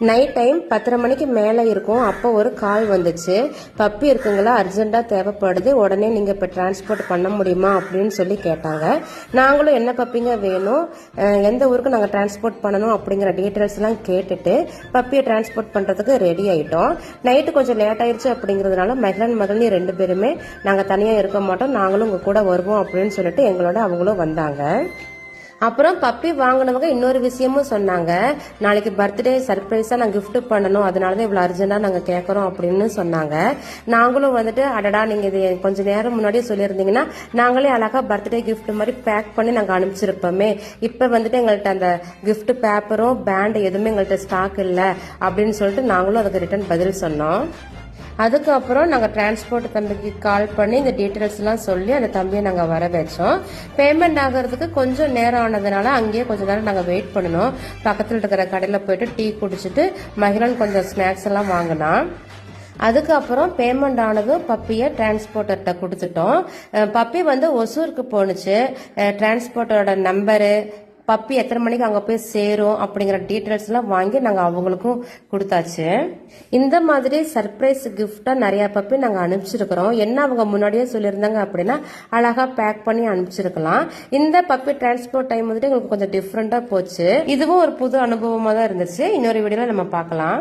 Night time 10:30 மணிக்கு மேலே இருக்கும். அப்போ ஒரு கால் வந்துச்சு, பப்பி இருக்குங்களா, அர்ஜென்ட்டாக தேவைப்படுது, உடனே நீங்கள் இப்போ டிரான்ஸ்போர்ட் பண்ண முடியுமா அப்படின்னு சொல்லி கேட்டாங்க. நாங்களும் என்ன பப்பிங்க வேணும், எந்த ஊருக்கு நாங்கள் டிரான்ஸ்போர்ட் பண்ணணும் அப்படிங்கிற டீட்டெயில்ஸ்லாம் கேட்டுட்டு பப்பியை டிரான்ஸ்போர்ட் பண்ணுறதுக்கு ரெடி ஆகிட்டோம். நைட்டு கொஞ்சம் லேட் ஆயிடுச்சு அப்படிங்கிறதுனால மகளி 2 பேருமே நாங்கள் தனியாக இருக்க மாட்டோம், நாங்களும் உங்கள் கூட வருவோம் அப்படின்னு சொல்லிட்டு எங்களோட அவங்களும் வந்தாங்க. அப்புறம் பப்பி வாங்கினவங்க இன்னொரு விஷயமும் சொன்னாங்க, நாளைக்கு பர்த்டே சர்ப்ரைஸாக நாங்கள் கிஃப்ட் பண்ணணும், அதனால தான் இவ்வளோ அர்ஜென்ட்டாக நாங்கள் கேட்குறோம் அப்படின்னு சொன்னாங்க. நாங்களும் வந்துட்டு அடடா நீங்கள் இது கொஞ்சம் நேரம் முன்னாடியே சொல்லியிருந்தீங்கன்னா நாங்களே அழகாக பர்த்டே கிஃப்ட் மாதிரி பேக் பண்ணி நாங்கள் அனுப்பிச்சிருப்போமே, இப்போ வந்துட்டு எங்கள்கிட்ட அந்த கிஃப்ட் பேப்பரும் பேண்டு எதுவுமே எங்கள்கிட்ட ஸ்டாக் இல்லை அப்படின்னு சொல்லிட்டு நாங்களும் அதுக்கு ரிட்டர்ன் பதில் சொன்னோம். அதுக்கப்புறம் நாங்கள் டிரான்ஸ்போர்ட் தம்பிக்கு கால் பண்ணி இந்த டீட்டெயில்ஸ்லாம் சொல்லி அந்த தம்பியை நாங்கள் வர வச்சோம். பேமெண்ட் ஆகிறதுக்கு கொஞ்சம் நேரம் ஆனதுனால அங்கேயே கொஞ்சம் நேரம் நாங்கள் வெயிட் பண்ணணும். பக்கத்தில் இருக்கிற கடையில் போயிட்டு டீ குடிச்சிட்டு மகிழன் கொஞ்சம் ஸ்நாக்ஸ் எல்லாம் வாங்கினான். அதுக்கப்புறம் பேமெண்ட் ஆனதும் பப்பியை டிரான்ஸ்போர்ட்டர்கிட்ட கொடுத்துட்டோம். பப்பி வந்து ஒசூருக்கு போணுச்சு. டிரான்ஸ்போர்ட்டரோட நம்பரு, பப்பி எத்தனை மணிக்கு அங்கே போய் சேரும் அப்படிங்கிற டீட்டெயில்ஸ்லாம் வாங்கி நாங்கள் அவங்களுக்கும் கொடுத்தாச்சு. இந்த மாதிரி சர்ப்ரைஸ் கிஃப்டாக நிறையா பப்பி நாங்கள் அனுப்பிச்சிருக்கிறோம். என்ன அவங்க முன்னாடியே சொல்லியிருந்தாங்க அப்படின்னா அழகாக பேக் பண்ணி அனுப்பிச்சிருக்கலாம். இந்த பப்பி டிரான்ஸ்போர்ட் டைம் வந்துட்டு எங்களுக்கு கொஞ்சம் டிஃப்ரெண்ட்டாக போச்சு. இதுவும் ஒரு புது அனுபவமாக தான் இருந்துச்சு. இன்னொரு வீடியோவில் நம்ம பார்க்கலாம்.